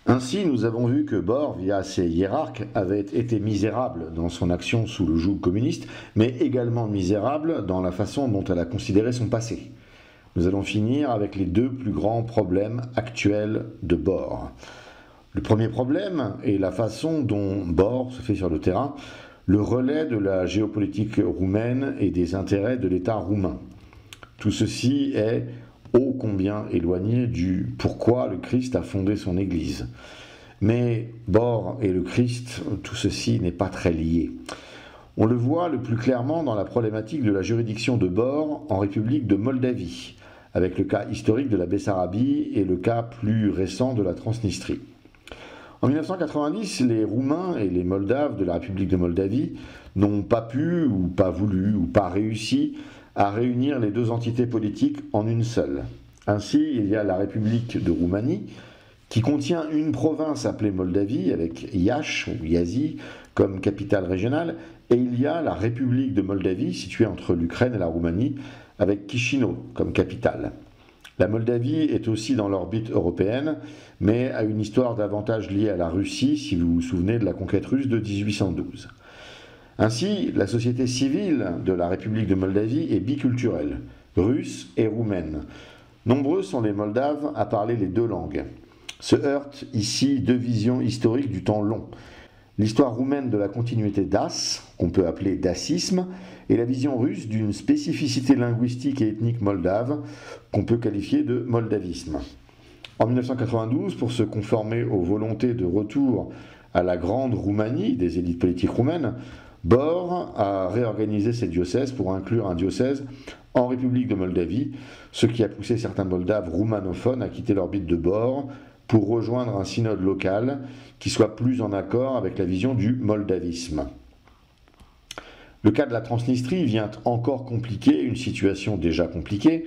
Ainsi, nous avons vu que Bohr, via ses hiérarques, avait été misérable dans son action sous le joug communiste, mais également misérable dans la façon dont elle a considéré son passé. Nous allons finir avec les deux plus grands problèmes actuels de Bohr. Le premier problème est la façon dont Bohr se fait sur le terrain le relais de la géopolitique roumaine et des intérêts de l'État roumain. Tout ceci est ô combien éloigné du pourquoi le Christ a fondé son Église. Mais Bohr et le Christ, tout ceci n'est pas très lié. On le voit le plus clairement dans la problématique de la juridiction de Bohr en République de Moldavie, avec le cas historique de la Bessarabie et le cas plus récent de la Transnistrie. En 1990, les Roumains et les Moldaves de la République de Moldavie n'ont pas pu, ou pas voulu, ou pas réussi à réunir les deux entités politiques en une seule. Ainsi, il y a la République de Roumanie, qui contient une province appelée Moldavie, avec Iași ou Iași comme capitale régionale, et il y a la République de Moldavie, située entre l'Ukraine et la Roumanie, avec Chișinău comme capitale. La Moldavie est aussi dans l'orbite européenne, mais a une histoire davantage liée à la Russie, si vous vous souvenez de la conquête russe de 1812. Ainsi, la société civile de la République de Moldavie est biculturelle, russe et roumaine. Nombreux sont les Moldaves à parler les deux langues. Se heurtent ici deux visions historiques du temps long. L'histoire roumaine de la continuité d'As, qu'on peut appeler dacisme, et la vision russe d'une spécificité linguistique et ethnique moldave, qu'on peut qualifier de moldavisme. En 1992, pour se conformer aux volontés de retour à la grande Roumanie des élites politiques roumaines, Bohr a réorganisé ses diocèses pour inclure un diocèse en République de Moldavie, ce qui a poussé certains Moldaves roumanophones à quitter l'orbite de Bohr pour rejoindre un synode local qui soit plus en accord avec la vision du moldavisme. Le cas de la Transnistrie vient encore compliquer une situation déjà compliquée.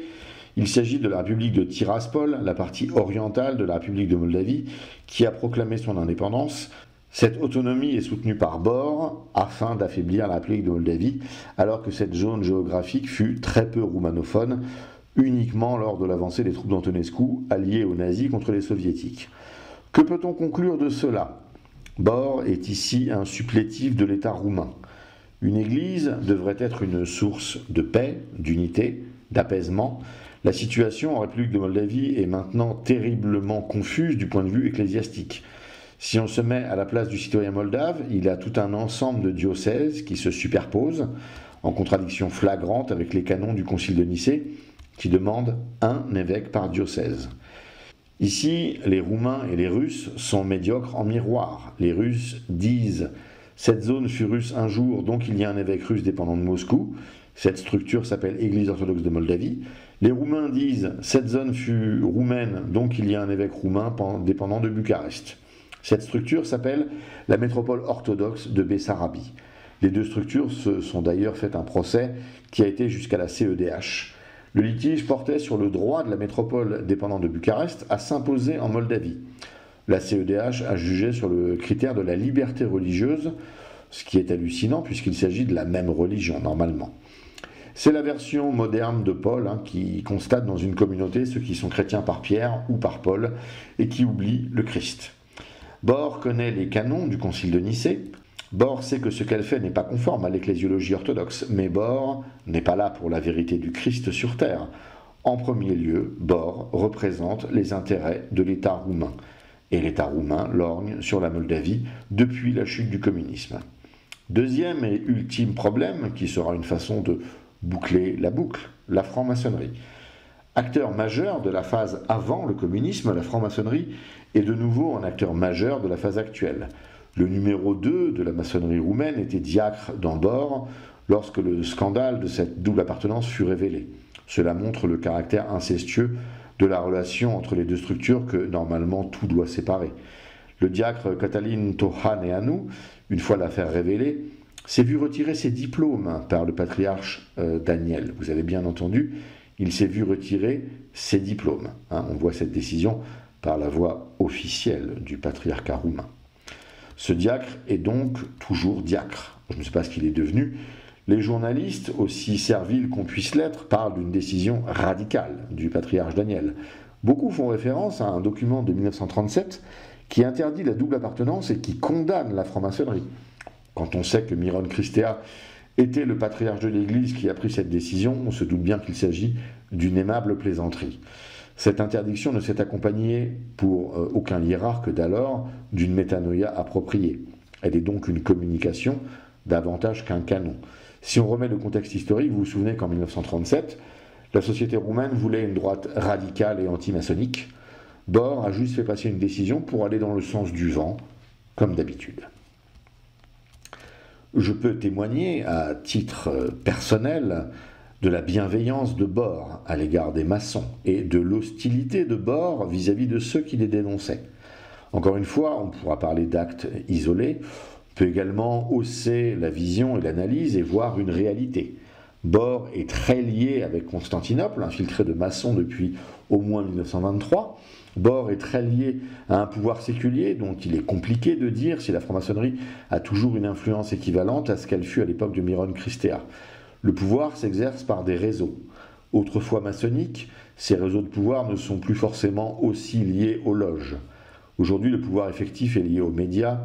Il s'agit de la République de Tiraspol, la partie orientale de la République de Moldavie, qui a proclamé son indépendance. Cette autonomie est soutenue par Bohr afin d'affaiblir la République de Moldavie, alors que cette zone géographique fut très peu roumanophone, uniquement lors de l'avancée des troupes d'Antonescu alliées aux nazis contre les soviétiques. Que peut-on conclure de cela? Bohr est ici un supplétif de l'État roumain. Une église devrait être une source de paix, d'unité, d'apaisement. La situation en République de Moldavie est maintenant terriblement confuse du point de vue ecclésiastique. Si on se met à la place du citoyen moldave, il y a tout un ensemble de diocèses qui se superposent, en contradiction flagrante avec les canons du Concile de Nicée, qui demandent un évêque par diocèse. Ici, les Roumains et les Russes sont médiocres en miroir. Les Russes disent « cette zone fut russe un jour, donc il y a un évêque russe dépendant de Moscou ». Cette structure s'appelle Église orthodoxe de Moldavie. Les Roumains disent « cette zone fut roumaine, donc il y a un évêque roumain dépendant de Bucarest ». Cette structure s'appelle la métropole orthodoxe de Bessarabie. Les deux structures se sont d'ailleurs fait un procès qui a été jusqu'à la CEDH. Le litige portait sur le droit de la métropole dépendante de Bucarest à s'imposer en Moldavie. La CEDH a jugé sur le critère de la liberté religieuse, ce qui est hallucinant puisqu'il s'agit de la même religion normalement. C'est la version moderne de Paul qui constate dans une communauté ceux qui sont chrétiens par Pierre ou par Paul et qui oublient le Christ. Bohr connaît les canons du Concile de Nicée. Bohr sait que ce qu'elle fait n'est pas conforme à l'ecclésiologie orthodoxe, mais Bohr n'est pas là pour la vérité du Christ sur terre. En premier lieu, Bohr représente les intérêts de l'État roumain. Et l'État roumain lorgne sur la Moldavie depuis la chute du communisme. Deuxième et ultime problème, qui sera une façon de boucler la boucle, la franc-maçonnerie. Acteur majeur de la phase avant le communisme, la franc-maçonnerie est de nouveau un acteur majeur de la phase actuelle. Le numéro 2 de la maçonnerie roumaine était diacre dans Bohr lorsque le scandale de cette double appartenance fut révélé. Cela montre le caractère incestueux de la relation entre les deux structures que normalement tout doit séparer. Le diacre Cătălin Tohaneanu, une fois l'affaire révélée, s'est vu retirer ses diplômes par le patriarche Daniel. Vous avez bien entendu, il s'est vu retirer ses diplômes. On voit cette décision par la voie officielle du patriarcat roumain. Ce diacre est donc toujours diacre. Je ne sais pas ce qu'il est devenu. Les journalistes, aussi serviles qu'on puisse l'être, parlent d'une décision radicale du patriarche Daniel. Beaucoup font référence à un document de 1937 qui interdit la double appartenance et qui condamne la franc-maçonnerie. Quand on sait que Myron Christea était le patriarche de l'Église qui a pris cette décision, on se doute bien qu'il s'agit d'une aimable plaisanterie. Cette interdiction ne s'est accompagnée pour aucun hiérarque d'alors d'une métanoïa appropriée. Elle est donc une communication davantage qu'un canon. Si on remet le contexte historique, vous vous souvenez qu'en 1937, la société roumaine voulait une droite radicale et anti-maçonnique. Bor a juste fait passer une décision pour aller dans le sens du vent, comme d'habitude. Je peux témoigner à titre personnel de la bienveillance de Bor à l'égard des maçons et de l'hostilité de Bor vis-à-vis de ceux qui les dénonçaient. Encore une fois, on pourra parler d'actes isolés, on peut également hausser la vision et l'analyse et voir une réalité. Bor est très lié avec Constantinople, infiltré de maçons depuis au moins 1923. Bor est très lié à un pouvoir séculier dont il est compliqué de dire si la franc-maçonnerie a toujours une influence équivalente à ce qu'elle fut à l'époque de Myron Christea. Le pouvoir s'exerce par des réseaux. Autrefois maçonniques, ces réseaux de pouvoir ne sont plus forcément aussi liés aux loges. Aujourd'hui, le pouvoir effectif est lié aux médias,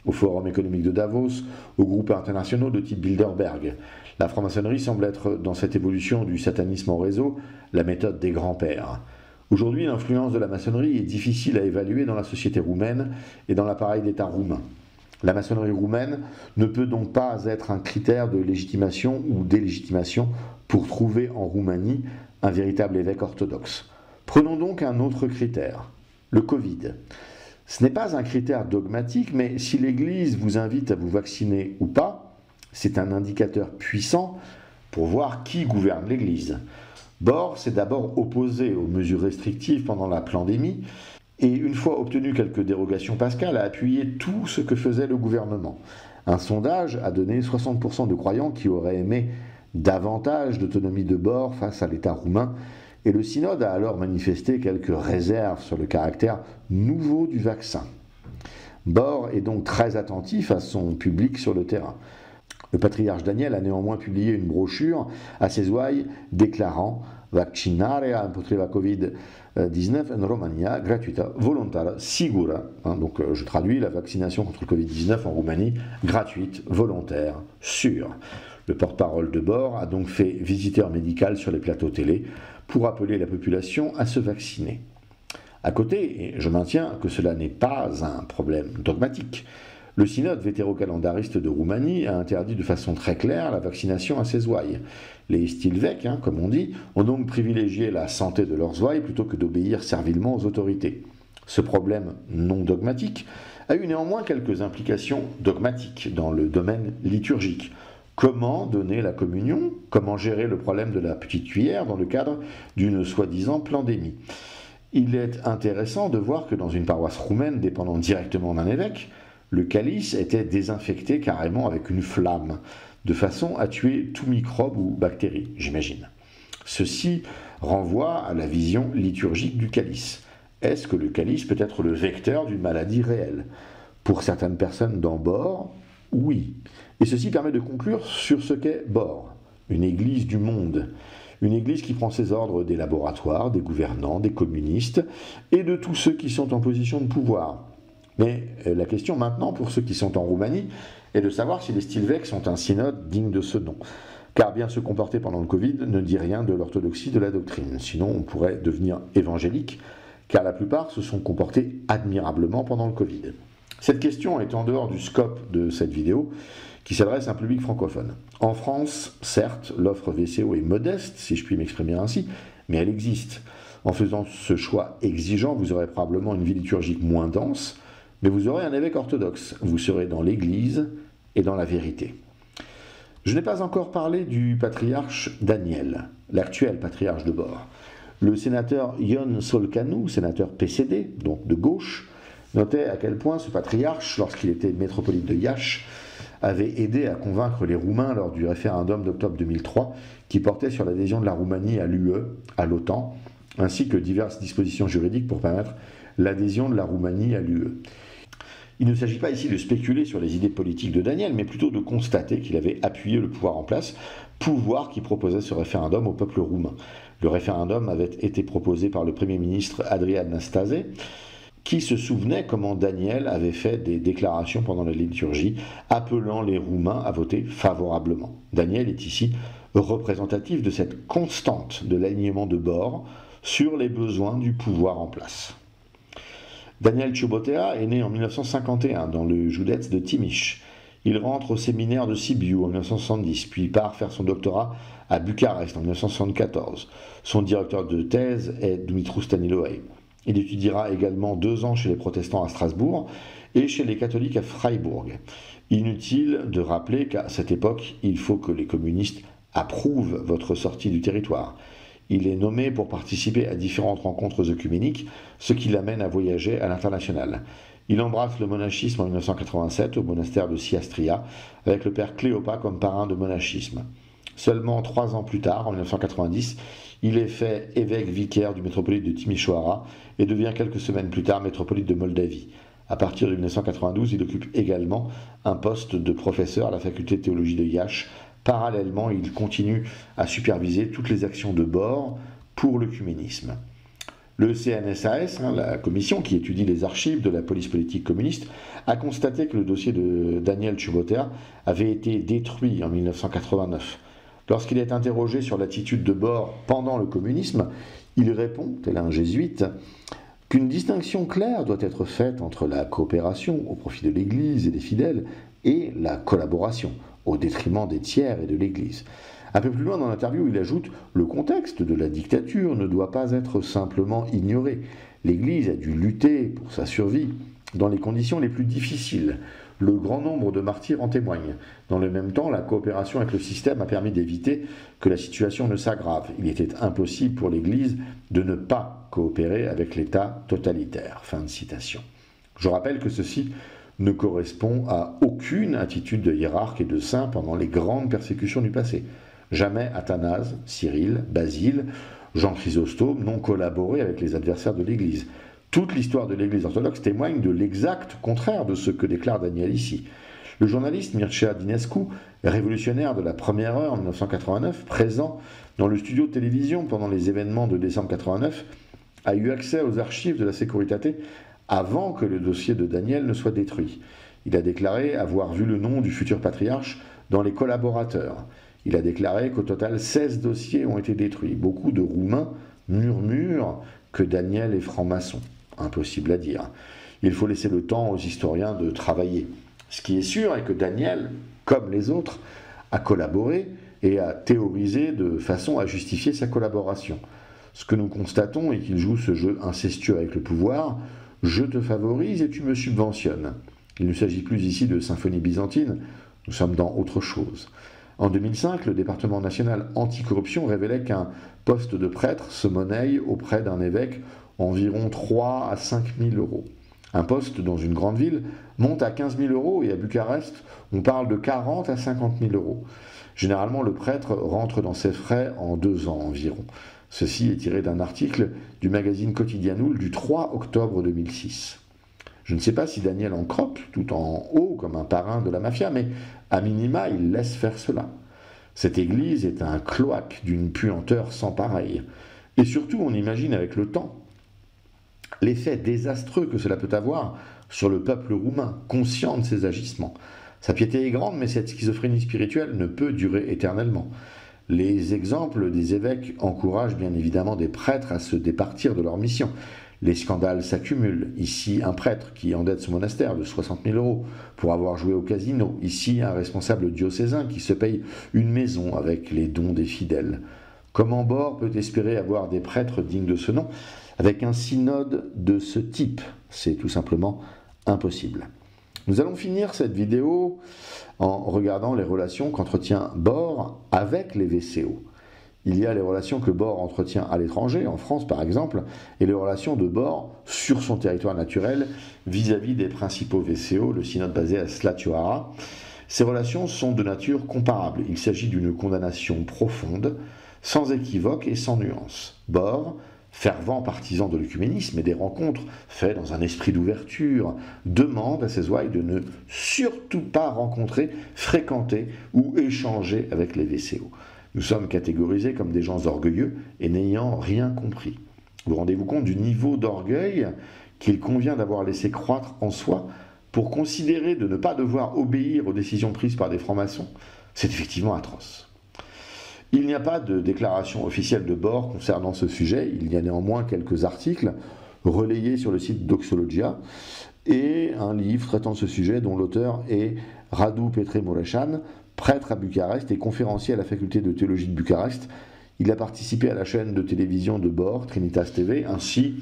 au Forum économique de Davos, aux groupes internationaux de type Bilderberg. La franc-maçonnerie semble être, dans cette évolution du satanisme en réseau, la méthode des grands-pères. Aujourd'hui, l'influence de la maçonnerie est difficile à évaluer dans la société roumaine et dans l'appareil d'État roumain. La maçonnerie roumaine ne peut donc pas être un critère de légitimation ou délégitimation pour trouver en Roumanie un véritable évêque orthodoxe. Prenons donc un autre critère, le Covid. Ce n'est pas un critère dogmatique, mais si l'Église vous invite à vous vacciner ou pas, c'est un indicateur puissant pour voir qui gouverne l'Église. Bor s'est d'abord opposé aux mesures restrictives pendant la pandémie et, une fois obtenu quelques dérogations pascales, a appuyé tout ce que faisait le gouvernement. Un sondage a donné 60% de croyants qui auraient aimé davantage d'autonomie de Bor face à l'État roumain, et le synode a alors manifesté quelques réserves sur le caractère nouveau du vaccin. Bor est donc très attentif à son public sur le terrain. Le patriarche Daniel a néanmoins publié une brochure à ses ouailles déclarant « Vaccinarea împotriva Covid-19 en Romania gratuita, volontară, sigura ». Donc je traduis, la vaccination contre le Covid-19 en Roumanie, gratuite, volontaire, sûre. Le porte-parole de Bor a donc fait visiteur médical sur les plateaux télé pour appeler la population à se vacciner. À côté, et je maintiens que cela n'est pas un problème dogmatique, le synode vétéro-calendariste de Roumanie a interdit de façon très claire la vaccination à ses ouailles. Les stilvèques, comme on dit, ont donc privilégié la santé de leurs ouailles plutôt que d'obéir servilement aux autorités. Ce problème non dogmatique a eu néanmoins quelques implications dogmatiques dans le domaine liturgique. Comment donner la communion? Comment gérer le problème de la petite cuillère dans le cadre d'une soi-disant pandémie? Il est intéressant de voir que dans une paroisse roumaine dépendant directement d'un évêque, le calice était désinfecté carrément avec une flamme, de façon à tuer tout microbe ou bactérie, j'imagine. Ceci renvoie à la vision liturgique du calice. Est-ce que le calice peut être le vecteur d'une maladie réelle? Pour certaines personnes dans Bor, oui. Et ceci permet de conclure sur ce qu'est Bor, une église du monde. Une église qui prend ses ordres des laboratoires, des gouvernants, des communistes et de tous ceux qui sont en position de pouvoir. Mais la question maintenant, pour ceux qui sont en Roumanie, est de savoir si les stilvèques sont un synode digne de ce nom. Car bien se comporter pendant le Covid ne dit rien de l'orthodoxie de la doctrine. Sinon, on pourrait devenir évangélique, car la plupart se sont comportés admirablement pendant le Covid. Cette question est en dehors du scope de cette vidéo, qui s'adresse à un public francophone. En France, certes, l'offre VCO est modeste, si je puis m'exprimer ainsi, mais elle existe. En faisant ce choix exigeant, vous aurez probablement une vie liturgique moins dense, mais vous aurez un évêque orthodoxe. Vous serez dans l'Église et dans la vérité. Je n'ai pas encore parlé du patriarche Daniel, l'actuel patriarche de Bor. Le sénateur Ion Solcanu, sénateur PCD, donc de gauche, notait à quel point ce patriarche, lorsqu'il était métropolite de Iași, avait aidé à convaincre les Roumains lors du référendum d'octobre 2003 qui portait sur l'adhésion de la Roumanie à l'UE, à l'OTAN, ainsi que diverses dispositions juridiques pour permettre l'adhésion de la Roumanie à l'UE. Il ne s'agit pas ici de spéculer sur les idées politiques de Daniel, mais plutôt de constater qu'il avait appuyé le pouvoir en place, pouvoir qui proposait ce référendum au peuple roumain. Le référendum avait été proposé par le Premier ministre Adrian Nastase, qui se souvenait comment Daniel avait fait des déclarations pendant la liturgie, appelant les Roumains à voter favorablement. Daniel est ici représentatif de cette constante de l'alignement de bord sur les besoins du pouvoir en place. Daniel Ciobotea est né en 1951 dans le Joudetz de Timiș. Il rentre au séminaire de Sibiu en 1970, puis part faire son doctorat à Bucarest en 1974. Son directeur de thèse est Dumitru Staniloae. Il étudiera également 2 ans chez les protestants à Strasbourg et chez les catholiques à Freiburg. Inutile de rappeler qu'à cette époque, il faut que les communistes approuvent votre sortie du territoire. Il est nommé pour participer à différentes rencontres œcuméniques, ce qui l'amène à voyager à l'international. Il embrasse le monachisme en 1987 au monastère de Siastria, avec le père Cléopas comme parrain de monachisme. Seulement 3 ans plus tard, en 1990, il est fait évêque vicaire du métropolite de Timișoara et devient quelques semaines plus tard métropolite de Moldavie. À partir de 1992, il occupe également un poste de professeur à la faculté de théologie de Iași. Parallèlement, il continue à superviser toutes les actions de bord pour l'œcuménisme. Le CNSAS, la commission qui étudie les archives de la police politique communiste, a constaté que le dossier de Daniel Ciobotea avait été détruit en 1989. Lorsqu'il est interrogé sur l'attitude de bord pendant le communisme, il répond, tel un jésuite, qu'une distinction claire doit être faite entre la coopération au profit de l'Église et des fidèles et la collaboration au détriment des tiers et de l'Église. Un peu plus loin dans l'interview, il ajoute « Le contexte de la dictature ne doit pas être simplement ignoré. L'Église a dû lutter pour sa survie dans les conditions les plus difficiles. Le grand nombre de martyrs en témoigne. Dans le même temps, la coopération avec le système a permis d'éviter que la situation ne s'aggrave. Il était impossible pour l'Église de ne pas coopérer avec l'État totalitaire. » Fin de citation. Je rappelle que ceci ne correspond à aucune attitude de hiérarque et de saint pendant les grandes persécutions du passé. Jamais Athanase, Cyril, Basile, Jean Chrysostome n'ont collaboré avec les adversaires de l'Église. Toute l'histoire de l'Église orthodoxe témoigne de l'exact contraire de ce que déclare Daniel ici. Le journaliste Mircea Dinescu, révolutionnaire de la première heure en 1989, présent dans le studio de télévision pendant les événements de décembre 89, a eu accès aux archives de la Securitate avant que le dossier de Daniel ne soit détruit. Il a déclaré avoir vu le nom du futur patriarche dans les collaborateurs. Il a déclaré qu'au total 16 dossiers ont été détruits. Beaucoup de Roumains murmurent que Daniel est franc-maçon. Impossible à dire. Il faut laisser le temps aux historiens de travailler. Ce qui est sûr est que Daniel, comme les autres, a collaboré et a théorisé de façon à justifier sa collaboration. Ce que nous constatons est qu'il joue ce jeu incestueux avec le pouvoir. Je te favorise et tu me subventionnes. Il ne s'agit plus ici de symphonie byzantine, nous sommes dans autre chose. En 2005, le département national anticorruption révélait qu'un poste de prêtre se monnaie auprès d'un évêque environ 3 à 5 000 euros. Un poste dans une grande ville monte à 15 000 euros et à Bucarest, on parle de 40 à 50 000 euros. Généralement, le prêtre rentre dans ses frais en 2 ans environ. Ceci est tiré d'un article du magazine Quotidianoul du 3 octobre 2006. Je ne sais pas si Daniel en croque tout en haut comme un parrain de la mafia, mais à minima, il laisse faire cela. Cette église est un cloaque d'une puanteur sans pareille. Et surtout, on imagine avec le temps l'effet désastreux que cela peut avoir sur le peuple roumain, conscient de ses agissements. Sa piété est grande, mais cette schizophrénie spirituelle ne peut durer éternellement. Les exemples des évêques encouragent bien évidemment des prêtres à se départir de leur mission. Les scandales s'accumulent. Ici, un prêtre qui endette son monastère de 60 000 euros pour avoir joué au casino. Ici, un responsable diocésain qui se paye une maison avec les dons des fidèles. Comment Bord peut espérer avoir des prêtres dignes de ce nom avec un synode de ce type? C'est tout simplement impossible. Nous allons finir cette vidéo en regardant les relations qu'entretient Bord avec les VCO. Il y a les relations que Bord entretient à l'étranger, en France par exemple, et les relations de Bord sur son territoire naturel vis-à-vis des principaux VCO, le synode basé à Slatioara. Ces relations sont de nature comparable. Il s'agit d'une condamnation profonde, sans équivoque et sans nuance. Bord, fervent partisan de l'œcuménisme et des rencontres faites dans un esprit d'ouverture, demande à ses ouailles de ne surtout pas rencontrer, fréquenter ou échanger avec les VCO. Nous sommes catégorisés comme des gens orgueilleux et n'ayant rien compris. Vous rendez-vous compte du niveau d'orgueil qu'il convient d'avoir laissé croître en soi pour considérer de ne pas devoir obéir aux décisions prises par des francs-maçons, c'est effectivement atroce. Il n'y a pas de déclaration officielle de Bohr concernant ce sujet, il y a néanmoins quelques articles relayés sur le site Doxologia et un livre traitant de ce sujet dont l'auteur est Radu Petre Mureșan, prêtre à Bucarest et conférencier à la faculté de théologie de Bucarest. Il a participé à la chaîne de télévision de Bohr, Trinitas TV. Ainsi,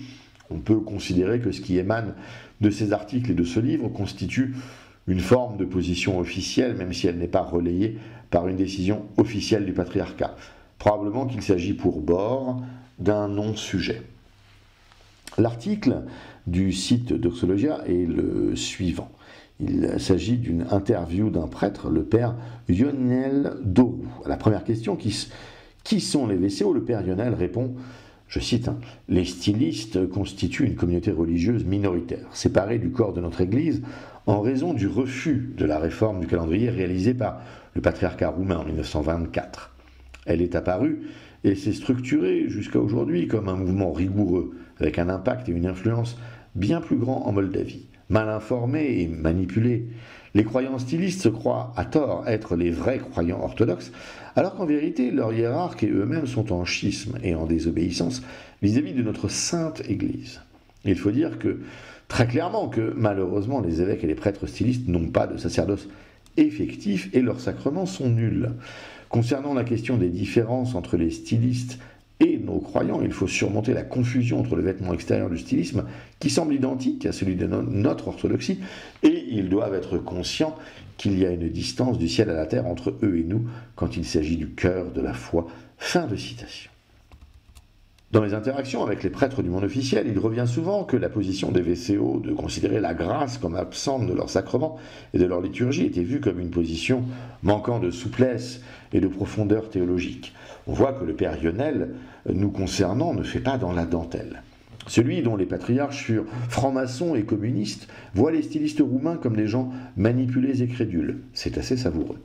on peut considérer que ce qui émane de ces articles et de ce livre constitue une forme de position officielle, même si elle n'est pas relayée par une décision officielle du patriarcat. Probablement qu'il s'agit pour Bohr d'un non-sujet. L'article du site Doxologia est le suivant. Il s'agit d'une interview d'un prêtre, le père Ionel Doru. À la première question, qui sont les VCO? Le père Ionel répond, je cite, « Les stylistes constituent une communauté religieuse minoritaire, séparée du corps de notre Église en raison du refus de la réforme du calendrier réalisée par le patriarcat roumain en 1924. Elle est apparue et s'est structurée jusqu'à aujourd'hui comme un mouvement rigoureux, avec un impact et une influence bien plus grands en Moldavie. Mal informés et manipulés, les croyants stylistes se croient à tort être les vrais croyants orthodoxes, alors qu'en vérité, leurs hiérarques et eux-mêmes sont en schisme et en désobéissance vis-à-vis de notre sainte Église. Il faut dire que, très clairement, que malheureusement, les évêques et les prêtres stylistes n'ont pas de sacerdoce effectif et leurs sacrements sont nuls. Concernant la question des différences entre les stylistes et nos croyants, il faut surmonter la confusion entre le vêtement extérieur du stylisme, qui semble identique à celui de notre orthodoxie, et ils doivent être conscients qu'il y a une distance du ciel à la terre entre eux et nous, quand il s'agit du cœur de la foi. Fin de citation. Dans les interactions avec les prêtres du monde officiel, il revient souvent que la position des VCO de considérer la grâce comme absente de leur sacrement et de leur liturgie était vue comme une position manquant de souplesse et de profondeur théologique. On voit que le père Ionel, nous concernant, ne fait pas dans la dentelle. Celui dont les patriarches furent francs-maçons et communistes voit les stylistes roumains comme des gens manipulés et crédules. C'est assez savoureux.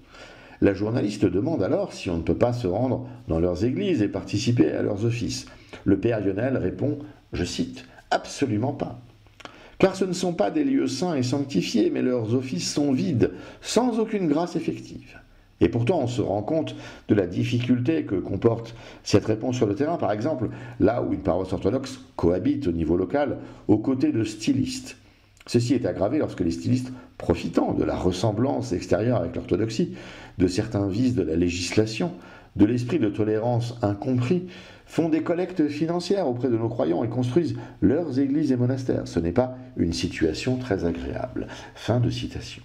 La journaliste demande alors si on ne peut pas se rendre dans leurs églises et participer à leurs offices. Le père Ionel répond, je cite, « Absolument pas. Car ce ne sont pas des lieux saints et sanctifiés, mais leurs offices sont vides, sans aucune grâce effective. » Et pourtant, on se rend compte de la difficulté que comporte cette réponse sur le terrain. Par exemple, là où une paroisse orthodoxe cohabite au niveau local aux côtés de stylistes. Ceci est aggravé lorsque les stylistes, profitant de la ressemblance extérieure avec l'orthodoxie, de certains vices de la législation, de l'esprit de tolérance incompris, font des collectes financières auprès de nos croyants et construisent leurs églises et monastères. Ce n'est pas une situation très agréable. Fin de citation.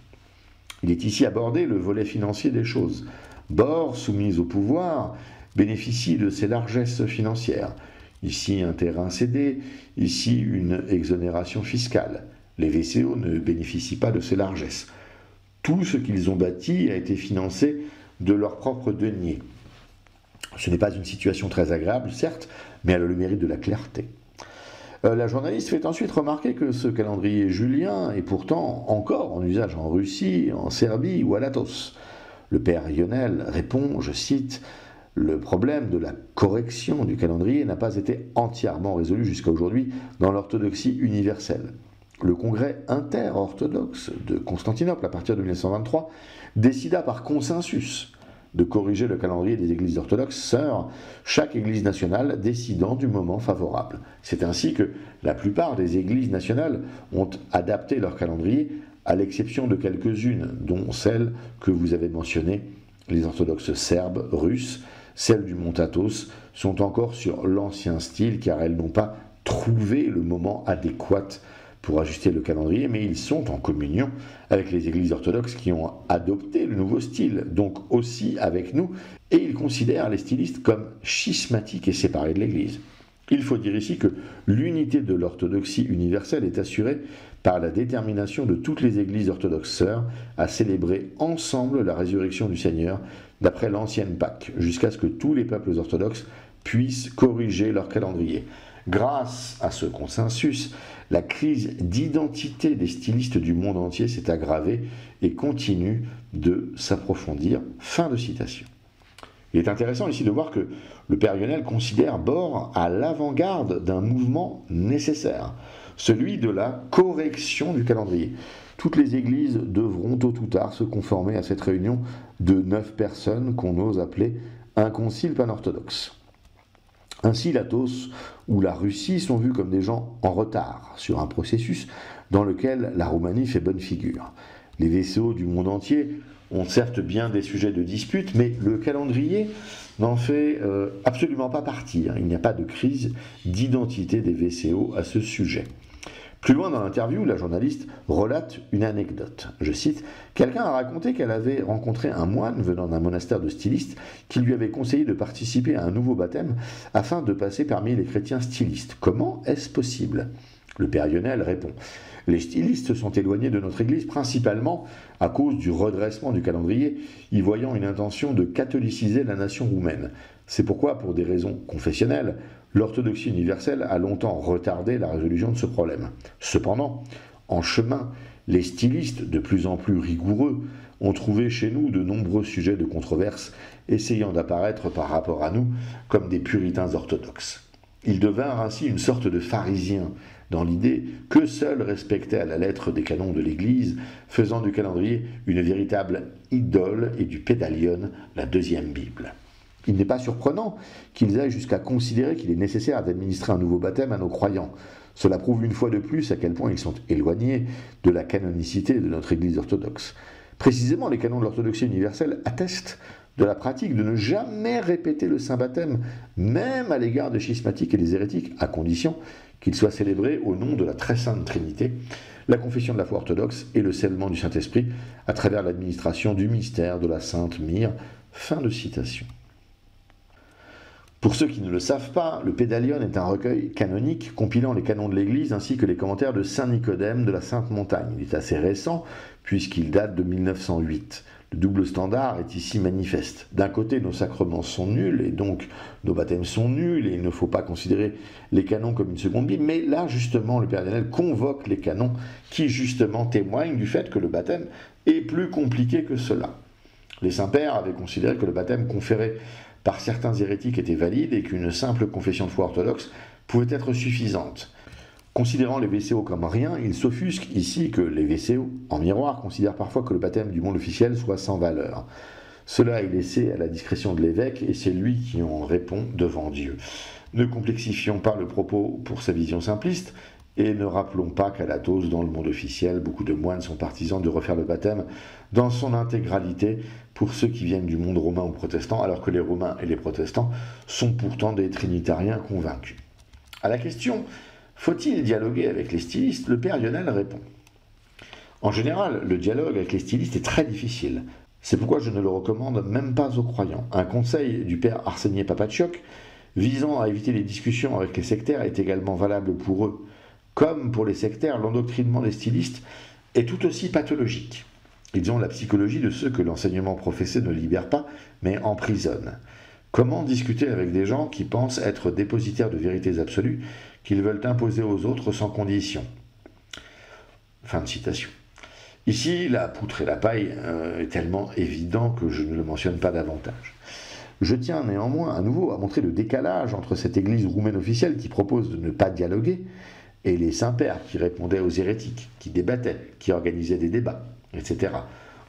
Il est ici abordé le volet financier des choses. Bohr, soumise au pouvoir, bénéficie de ses largesses financières. Ici un terrain cédé, ici une exonération fiscale. Les VCO ne bénéficient pas de ces largesses. Tout ce qu'ils ont bâti a été financé de leurs propres deniers. Ce n'est pas une situation très agréable, certes, mais elle a le mérite de la clarté. La journaliste fait ensuite remarquer que ce calendrier julien est pourtant encore en usage en Russie, en Serbie ou à Latos. Le père Ionel répond, je cite, « Le problème de la correction du calendrier n'a pas été entièrement résolu jusqu'à aujourd'hui dans l'orthodoxie universelle. Le congrès inter-orthodoxe de Constantinople, à partir de 1923, décida par consensus de corriger le calendrier des églises orthodoxes sœurs, chaque église nationale décidant du moment favorable. C'est ainsi que la plupart des églises nationales ont adapté leur calendrier, à l'exception de quelques-unes, dont celles que vous avez mentionnées, les orthodoxes serbes, russes, celles du Mont Athos, sont encore sur l'ancien style car elles n'ont pas trouvé le moment adéquat pour ajuster le calendrier, mais ils sont en communion avec les églises orthodoxes qui ont adopté le nouveau style, donc aussi avec nous, et ils considèrent les stylistes comme schismatiques et séparés de l'Église. Il faut dire ici que l'unité de l'orthodoxie universelle est assurée par la détermination de toutes les églises orthodoxes sœurs à célébrer ensemble la résurrection du Seigneur d'après l'ancienne Pâque, jusqu'à ce que tous les peuples orthodoxes puissent corriger leur calendrier. Grâce à ce consensus, la crise d'identité des stylistes du monde entier s'est aggravée et continue de s'approfondir. Fin de citation. Il est intéressant ici de voir que le père Ionel considère Bohr à l'avant-garde d'un mouvement nécessaire. celui de la correction du calendrier. Toutes les églises devront tôt ou tard se conformer à cette réunion de 9 personnes qu'on ose appeler un concile panorthodoxe. Ainsi, l'Athos ou la Russie sont vus comme des gens en retard sur un processus dans lequel la Roumanie fait bonne figure. Les VCO du monde entier ont certes bien des sujets de dispute, mais le calendrier n'en fait absolument pas partie. Il n'y a pas de crise d'identité des VCO à ce sujet. Plus loin dans l'interview, la journaliste relate une anecdote. Je cite, « Quelqu'un a raconté qu'elle avait rencontré un moine venant d'un monastère de stylistes qui lui avait conseillé de participer à un nouveau baptême afin de passer parmi les chrétiens stylistes. Comment est-ce possible ?» Le père Lionel répond, « Les stylistes se sont éloignés de notre église principalement à cause du redressement du calendrier, y voyant une intention de catholiciser la nation roumaine. C'est pourquoi, pour des raisons confessionnelles, l'orthodoxie universelle a longtemps retardé la résolution de ce problème. Cependant, en chemin, les stylistes, de plus en plus rigoureux, ont trouvé chez nous de nombreux sujets de controverse, essayant d'apparaître par rapport à nous comme des puritains orthodoxes. Ils devinrent ainsi une sorte de pharisiens, dans l'idée que seuls respectaient à la lettre des canons de l'Église, faisant du calendrier une véritable idole et du pédalion la deuxième Bible. Il n'est pas surprenant qu'ils aillent jusqu'à considérer qu'il est nécessaire d'administrer un nouveau baptême à nos croyants. Cela prouve une fois de plus à quel point ils sont éloignés de la canonicité de notre Église orthodoxe. Précisément, les canons de l'orthodoxie universelle attestent de la pratique de ne jamais répéter le saint baptême, même à l'égard des schismatiques et des hérétiques, à condition qu'il soit célébré au nom de la très sainte Trinité, la confession de la foi orthodoxe et le scellement du Saint-Esprit à travers l'administration du mystère de la Sainte Myrrhe. Fin de citation. Pour ceux qui ne le savent pas, le Pédalion est un recueil canonique compilant les canons de l'Église ainsi que les commentaires de saint Nicodème de la Sainte Montagne. Il est assez récent puisqu'il date de 1908. Le double standard est ici manifeste. D'un côté, nos sacrements sont nuls et donc nos baptêmes sont nuls et il ne faut pas considérer les canons comme une seconde Bible. Mais là, justement, le Père Lionel convoque les canons qui, justement, témoignent du fait que le baptême est plus compliqué que cela. Les saints-pères avaient considéré que le baptême conféré par certains hérétiques était valide et qu'une simple confession de foi orthodoxe pouvait être suffisante. Considérant les VCO comme rien, il s'offusque ici que les VCO, en miroir, considèrent parfois que le baptême du monde officiel soit sans valeur. Cela est laissé à la discrétion de l'évêque et c'est lui qui en répond devant Dieu. Ne complexifions pas le propos pour sa vision simpliste et ne rappelons pas qu'à l'Athos, dans le monde officiel, beaucoup de moines sont partisans de refaire le baptême dans son intégralité pour ceux qui viennent du monde romain ou protestant, alors que les romains et les protestants sont pourtant des trinitariens convaincus. À la question « Faut-il dialoguer avec les stylistes ?» le père Lionel répond. En général, le dialogue avec les stylistes est très difficile. C'est pourquoi je ne le recommande même pas aux croyants. Un conseil du père Arseniy Papatchok visant à éviter les discussions avec les sectaires est également valable pour eux. Comme pour les sectaires, l'endoctrinement des stylistes est tout aussi pathologique. Ils ont la psychologie de ceux que l'enseignement professé ne libère pas, mais emprisonne. Comment discuter avec des gens qui pensent être dépositaires de vérités absolues, qu'ils veulent imposer aux autres sans condition ? Fin de citation. Ici, la poutre et la paille est tellement évident que je ne le mentionne pas davantage. Je tiens néanmoins à nouveau à montrer le décalage entre cette église roumaine officielle qui propose de ne pas dialoguer et les saints-pères qui répondaient aux hérétiques, qui débattaient, qui organisaient des débats, etc.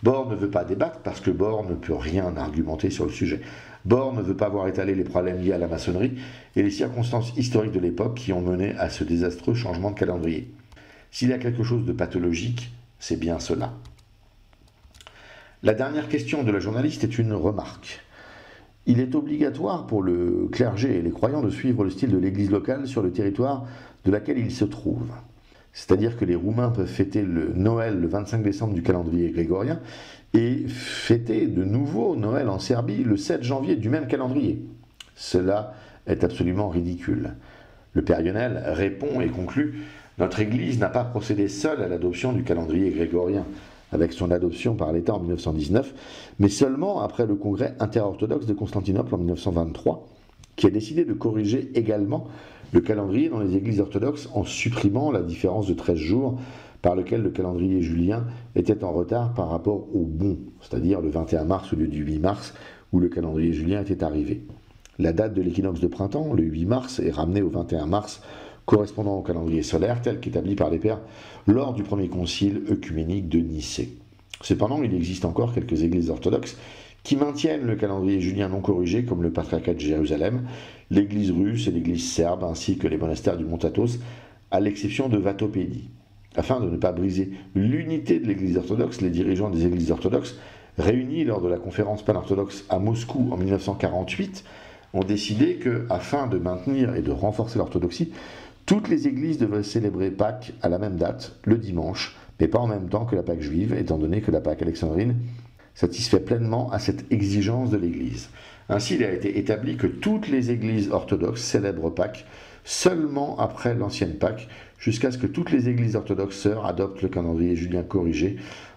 Bord ne veut pas débattre parce que Bord ne peut rien argumenter sur le sujet. Bord ne veut pas voir étaler les problèmes liés à la maçonnerie et les circonstances historiques de l'époque qui ont mené à ce désastreux changement de calendrier. S'il y a quelque chose de pathologique, c'est bien cela. La dernière question de la journaliste est une remarque. Il est obligatoire pour le clergé et les croyants de suivre le style de l'église locale sur le territoire de laquelle ils se trouvent. C'est-à-dire que les Roumains peuvent fêter le Noël le 25 décembre du calendrier grégorien et fêter de nouveau Noël en Serbie le 7 janvier du même calendrier. Cela est absolument ridicule. Le père Lionel répond et conclut « Notre Église n'a pas procédé seule à l'adoption du calendrier grégorien, avec son adoption par l'État en 1919, mais seulement après le congrès interorthodoxe de Constantinople en 1923, qui a décidé de corriger également le calendrier dans les églises orthodoxes en supprimant la différence de 13 jours par lequel le calendrier julien était en retard par rapport au bon, c'est-à-dire le 21 mars au lieu du 8 mars où le calendrier julien était arrivé. La date de l'équinoxe de printemps, le 8 mars, est ramenée au 21 mars correspondant au calendrier solaire tel qu'établi par les pères lors du premier concile œcuménique de Nicée. Cependant, il existe encore quelques églises orthodoxes qui maintiennent le calendrier julien non corrigé, comme le patriarcat de Jérusalem, l'église russe et l'église serbe, ainsi que les monastères du Mont Athos, à l'exception de Vatopédie. Afin de ne pas briser l'unité de l'église orthodoxe, les dirigeants des églises orthodoxes, réunis lors de la conférence pan-orthodoxe à Moscou en 1948, ont décidé que, afin de maintenir et de renforcer l'orthodoxie, toutes les églises devraient célébrer Pâques à la même date, le dimanche, mais pas en même temps que la Pâque juive, étant donné que la Pâque alexandrine satisfait pleinement à cette exigence de l'Église. Ainsi, il a été établi que toutes les églises orthodoxes célèbrent Pâques seulement après l'ancienne Pâque, jusqu'à ce que toutes les églises orthodoxes sœurs adoptent le calendrier julien corrigé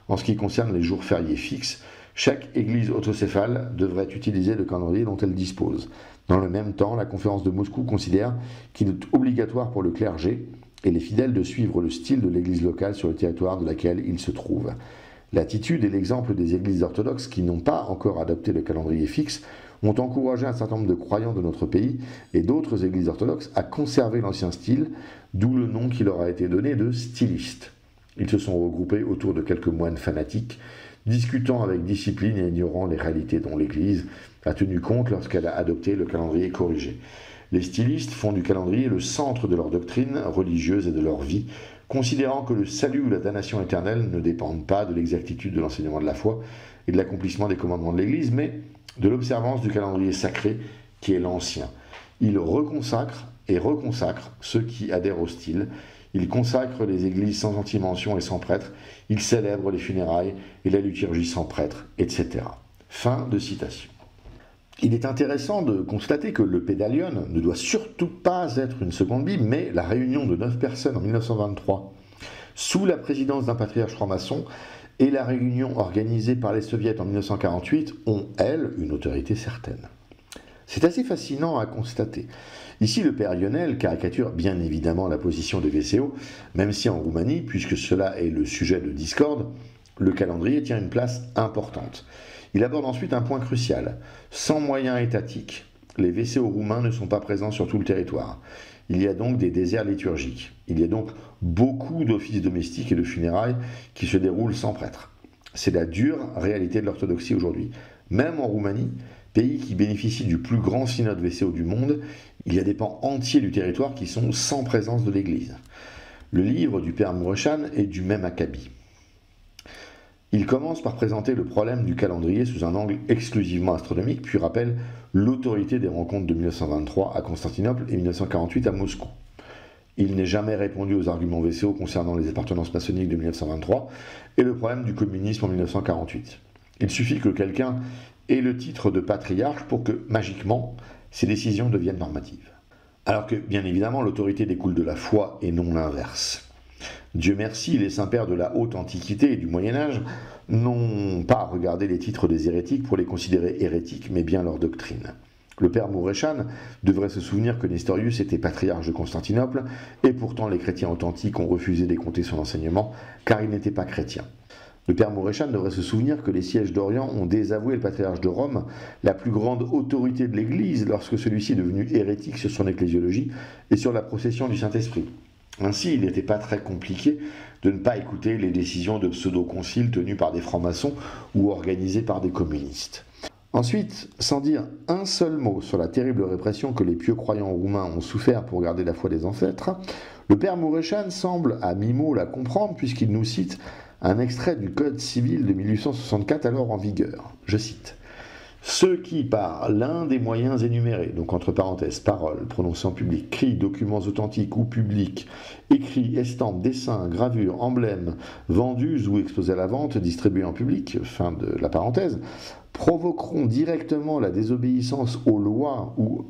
en ce qui concerne les jours fériés fixes. Chaque église autocéphale devrait utiliser le calendrier dont elle dispose. Dans le même temps, la conférence de Moscou considère qu'il est obligatoire pour le clergé et les fidèles de suivre le style de l'église locale sur le territoire de laquelle ils se trouvent. L'attitude et l'exemple des églises orthodoxes qui n'ont pas encore adopté le calendrier fixe ont encouragé un certain nombre de croyants de notre pays et d'autres églises orthodoxes à conserver l'ancien style, d'où le nom qui leur a été donné de stylistes. Ils se sont regroupés autour de quelques moines fanatiques, discutant avec discipline et ignorant les réalités dont l'Église a tenu compte lorsqu'elle a adopté le calendrier corrigé. Les stylistes font du calendrier le centre de leur doctrine religieuse et de leur vie, considérant que le salut ou la damnation éternelle ne dépendent pas de l'exactitude de l'enseignement de la foi et de l'accomplissement des commandements de l'Église, mais de l'observance du calendrier sacré qui est l'ancien. Ils reconsacrent et reconsacrent ceux qui adhèrent au style. Ils consacrent les églises sans anti-mention et sans prêtre. Ils célèbrent les funérailles et la liturgie sans prêtre, etc. Fin de citation. Il est intéressant de constater que le Pédalion ne doit surtout pas être une seconde Bible, mais la réunion de 9 personnes en 1923, sous la présidence d'un patriarche franc-maçon, et la réunion organisée par les soviets en 1948 ont, elles, une autorité certaine. C'est assez fascinant à constater. Ici, le père Lionel caricature bien évidemment la position des VCO, même si en Roumanie, puisque cela est le sujet de discorde, le calendrier tient une place importante. Il aborde ensuite un point crucial. Sans moyens étatiques, les VCO roumains ne sont pas présents sur tout le territoire. Il y a donc des déserts liturgiques. Il y a donc beaucoup d'offices domestiques et de funérailles qui se déroulent sans prêtre. C'est la dure réalité de l'orthodoxie aujourd'hui. Même en Roumanie, pays qui bénéficie du plus grand synode VCO du monde, il y a des pans entiers du territoire qui sont sans présence de l'Église. Le livre du père Mourechan est du même acabit. Il commence par présenter le problème du calendrier sous un angle exclusivement astronomique, puis rappelle l'autorité des rencontres de 1923 à Constantinople et 1948 à Moscou. Il n'est jamais répondu aux arguments VCO concernant les appartenances maçonniques de 1923 et le problème du communisme en 1948. Il suffit que quelqu'un ait le titre de patriarche pour que, magiquement, ces décisions deviennent normatives. Alors que, bien évidemment, l'autorité découle de la foi et non l'inverse. Dieu merci, les saints-pères de la haute antiquité et du Moyen-Âge n'ont pas regardé les titres des hérétiques pour les considérer hérétiques, mais bien leur doctrine. Le père Mourechan devrait se souvenir que Nestorius était patriarche de Constantinople, et pourtant les chrétiens authentiques ont refusé d'écouter son enseignement, car il n'était pas chrétien. Le père Mourechan devrait se souvenir que les sièges d'Orient ont désavoué le patriarche de Rome, la plus grande autorité de l'Église, lorsque celui-ci est devenu hérétique sur son ecclésiologie et sur la procession du Saint-Esprit. Ainsi, il n'était pas très compliqué de ne pas écouter les décisions de pseudo-conciles tenus par des francs-maçons ou organisés par des communistes. Ensuite, sans dire un seul mot sur la terrible répression que les pieux croyants roumains ont souffert pour garder la foi des ancêtres, le père Mourechan semble à mi-mot la comprendre puisqu'il nous cite un extrait du Code civil de 1864 alors en vigueur. Je cite. Ceux qui, par l'un des moyens énumérés, donc entre parenthèses, paroles, prononcées en public, cris, documents authentiques ou publics, écrits, estampes, dessins, gravures, emblèmes, vendus ou exposés à la vente, distribués en public, fin de la parenthèse, provoqueront directement la désobéissance aux lois ou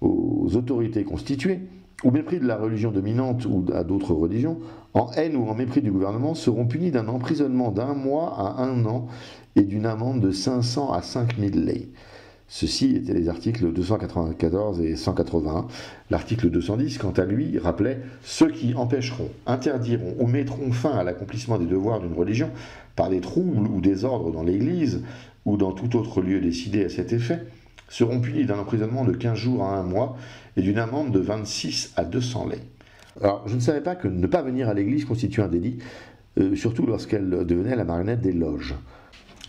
aux autorités constituées, au mépris de la religion dominante ou à d'autres religions, en haine ou en mépris du gouvernement, seront punis d'un emprisonnement d'1 mois à 1 an et d'une amende de 500 à 5000 lei. Ceci étaient les articles 294 et 181. L'article 210, quant à lui, rappelait « Ceux qui empêcheront, interdiront ou mettront fin à l'accomplissement des devoirs d'une religion par des troubles ou désordres dans l'Église ou dans tout autre lieu décidé à cet effet, seront punis d'un emprisonnement de 15 jours à 1 mois et d'une amende de 26 à 200 lei. Alors, je ne savais pas que ne pas venir à l'église constitue un délit, surtout lorsqu'elle devenait la marionnette des loges.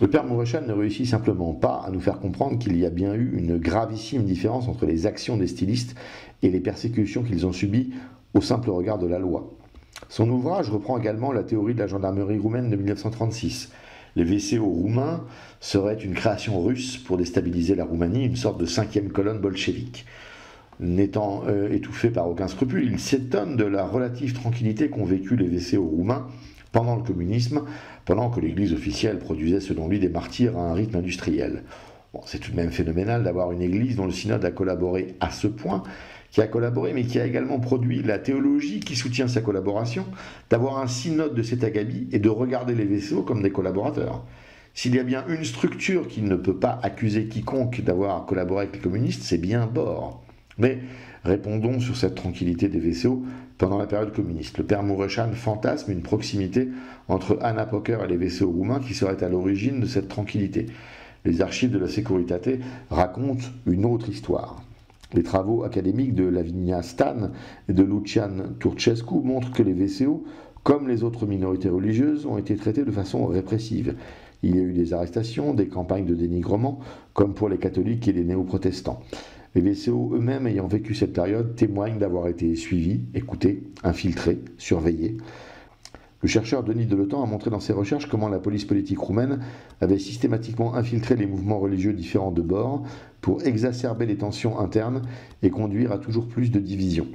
Le père Moureschan ne réussit simplement pas à nous faire comprendre qu'il y a bien eu une gravissime différence entre les actions des stylistes et les persécutions qu'ils ont subies au simple regard de la loi. Son ouvrage reprend également la théorie de la gendarmerie roumaine de 1936. Les VCO roumains seraient une création russe pour déstabiliser la Roumanie, une sorte de 5e colonne bolchevique. N'étant étouffé par aucun scrupule, il s'étonne de la relative tranquillité qu'ont vécu les VCO roumains pendant le communisme, pendant que l'Église officielle produisait selon lui des martyrs à un rythme industriel. Bon, c'est tout de même phénoménal d'avoir une Église dont le synode a collaboré à ce point, qui a collaboré mais qui a également produit la théologie qui soutient sa collaboration, d'avoir un synode de cet acabit et de regarder les VCO comme des collaborateurs. S'il y a bien une structure qui ne peut pas accuser quiconque d'avoir collaboré avec les communistes, c'est bien Bord. Mais répondons sur cette tranquillité des VCO pendant la période communiste. Le père Moureschan fantasme une proximité entre Anna Poker et les VCO roumains qui serait à l'origine de cette tranquillité. Les archives de la Securitate racontent une autre histoire. Les travaux académiques de Lavinia Stan et de Lucian Turcescu montrent que les VCO, comme les autres minorités religieuses, ont été traités de façon répressive. Il y a eu des arrestations, des campagnes de dénigrement, comme pour les catholiques et les néo-protestants. Les VCO eux-mêmes ayant vécu cette période témoignent d'avoir été suivis, écoutés, infiltrés, surveillés. Le chercheur Denis Deletan a montré dans ses recherches comment la police politique roumaine avait systématiquement infiltré les mouvements religieux différents de Bord pour exacerber les tensions internes et conduire à toujours plus de divisions.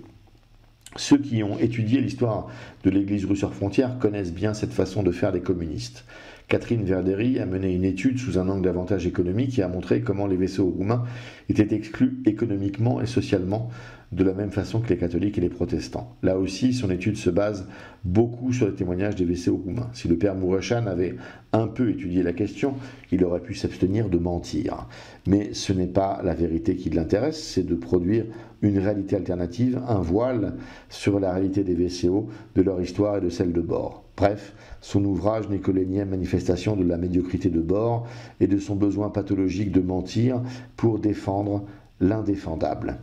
Ceux qui ont étudié l'histoire de l'Église russe hors frontières connaissent bien cette façon de faire des communistes. Catherine Verderi a mené une étude sous un angle d'avantage économique et a montré comment les VCO roumains étaient exclus économiquement et socialement de la même façon que les catholiques et les protestants. Là aussi, son étude se base beaucoup sur les témoignages des VCO roumains. Si le père Moureschan avait un peu étudié la question, il aurait pu s'abstenir de mentir. Mais ce n'est pas la vérité qui l'intéresse, c'est de produire une réalité alternative, un voile sur la réalité des VCO, de leur histoire et de celle de Bord. Bref, son ouvrage n'est que l'énième manifestation de la médiocrité de Bord et de son besoin pathologique de mentir pour défendre l'indéfendable.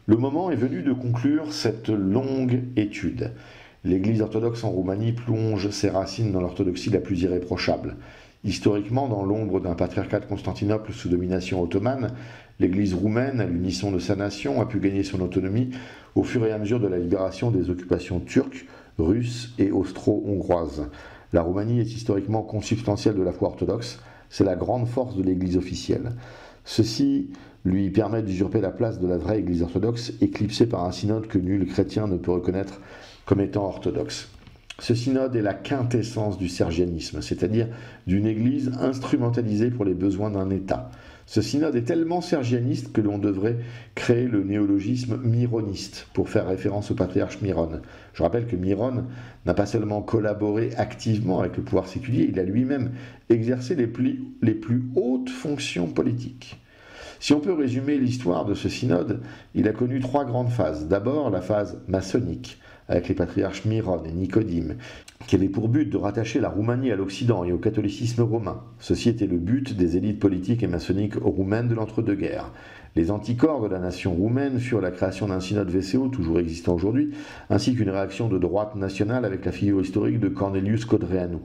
Le moment est venu de conclure cette longue étude. L'Église orthodoxe en Roumanie plonge ses racines dans l'orthodoxie la plus irréprochable. Historiquement, dans l'ombre d'un patriarcat de Constantinople sous domination ottomane, l'Église roumaine, à l'unisson de sa nation, a pu gagner son autonomie au fur et à mesure de la libération des occupations turques, russes et austro-hongroises. La Roumanie est historiquement consubstantielle de la foi orthodoxe, c'est la grande force de l'Église officielle. Ceci lui permet d'usurper la place de la vraie Église orthodoxe, éclipsée par un synode que nul chrétien ne peut reconnaître comme étant orthodoxe. Ce synode est la quintessence du sergianisme, c'est-à-dire d'une Église instrumentalisée pour les besoins d'un État. Ce synode est tellement sergianiste que l'on devrait créer le néologisme myroniste pour faire référence au patriarche Myron. Je rappelle que Myron n'a pas seulement collaboré activement avec le pouvoir séculier, il a lui-même exercé les plus hautes fonctions politiques. Si on peut résumer l'histoire de ce synode, il a connu 3 grandes phases. D'abord, la phase maçonnique, avec les patriarches Myron et Nicodime, qui avait pour but de rattacher la Roumanie à l'Occident et au catholicisme romain. Ceci était le but des élites politiques et maçonniques roumaines de l'entre-deux-guerres. Les anticorps de la nation roumaine furent la création d'un synode VCO, toujours existant aujourd'hui, ainsi qu'une réaction de droite nationale avec la figure historique de Cornelius Codreanu.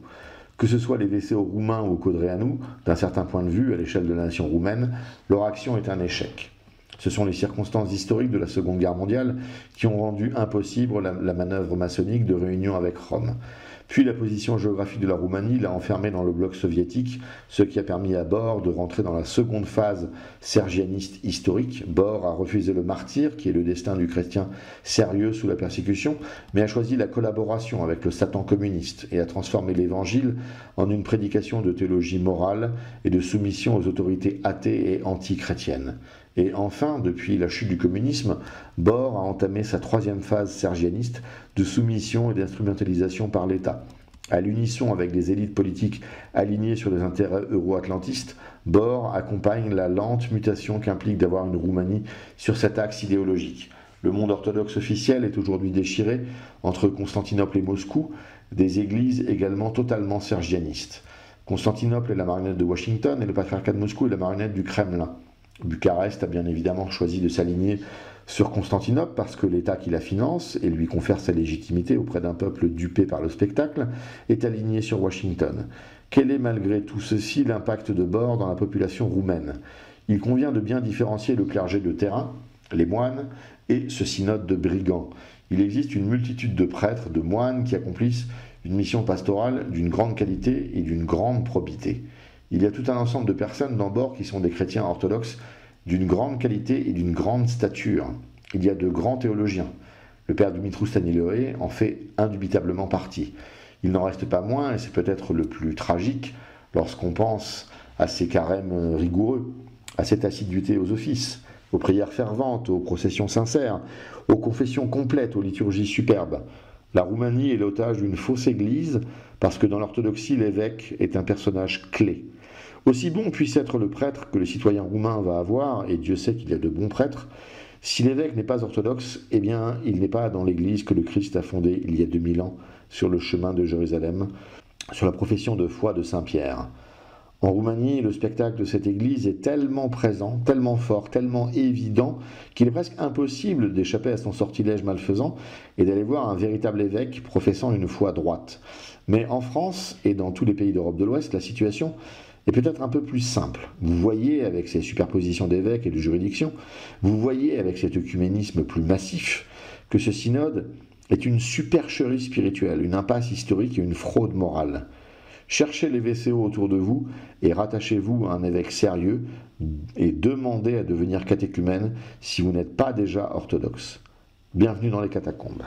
Que ce soit les VCO roumains ou Codreanu, d'un certain point de vue, à l'échelle de la nation roumaine, leur action est un échec. Ce sont les circonstances historiques de la Seconde Guerre mondiale qui ont rendu impossible la manœuvre maçonnique de réunion avec Rome. Puis la position géographique de la Roumanie l'a enfermée dans le bloc soviétique, ce qui a permis à Bord de rentrer dans la seconde phase sergianiste historique. Bord a refusé le martyre, qui est le destin du chrétien sérieux sous la persécution, mais a choisi la collaboration avec le Satan communiste et a transformé l'évangile en une prédication de théologie morale et de soumission aux autorités athées et anti-chrétiennes. Et enfin, depuis la chute du communisme, Bord a entamé sa 3e phase sergianiste de soumission et d'instrumentalisation par l'État. À l'unisson avec des élites politiques alignées sur les intérêts euro-atlantistes, Bord accompagne la lente mutation qu'implique d'avoir une Roumanie sur cet axe idéologique. Le monde orthodoxe officiel est aujourd'hui déchiré entre Constantinople et Moscou, des églises également totalement sergianistes. Constantinople est la marionnette de Washington et le patriarcat de Moscou est la marionnette du Kremlin. Bucarest a bien évidemment choisi de s'aligner sur Constantinople parce que l'État qui la finance et lui confère sa légitimité auprès d'un peuple dupé par le spectacle est aligné sur Washington. Quel est malgré tout ceci l'impact de Bore dans la population roumaine? Il convient de bien différencier le clergé de terrain, les moines, et ce synode de brigands. Il existe une multitude de prêtres, de moines qui accomplissent une mission pastorale d'une grande qualité et d'une grande probité. Il y a tout un ensemble de personnes dans Bore qui sont des chrétiens orthodoxes d'une grande qualité et d'une grande stature. Il y a de grands théologiens. Le père Dumitru Staniloae en fait indubitablement partie. Il n'en reste pas moins, et c'est peut-être le plus tragique, lorsqu'on pense à ces carèmes rigoureux, à cette assiduité aux offices, aux prières ferventes, aux processions sincères, aux confessions complètes, aux liturgies superbes. La Roumanie est l'otage d'une fausse église, parce que dans l'orthodoxie, l'évêque est un personnage clé. Aussi bon puisse être le prêtre que le citoyen roumain va avoir, et Dieu sait qu'il y a de bons prêtres, si l'évêque n'est pas orthodoxe, eh bien, il n'est pas dans l'église que le Christ a fondée il y a 2000 ans, sur le chemin de Jérusalem, sur la profession de foi de Saint-Pierre. En Roumanie, le spectacle de cette église est tellement présent, tellement fort, tellement évident, qu'il est presque impossible d'échapper à son sortilège malfaisant et d'aller voir un véritable évêque professant une foi droite. Mais en France et dans tous les pays d'Europe de l'Ouest, la situation est peut-être un peu plus simple. Vous voyez avec ces superpositions d'évêques et de juridictions, vous voyez avec cet œcuménisme plus massif, que ce synode est une supercherie spirituelle, une impasse historique et une fraude morale. Cherchez les VCO autour de vous et rattachez-vous à un évêque sérieux et demandez à devenir catéchumène si vous n'êtes pas déjà orthodoxe. Bienvenue dans les catacombes.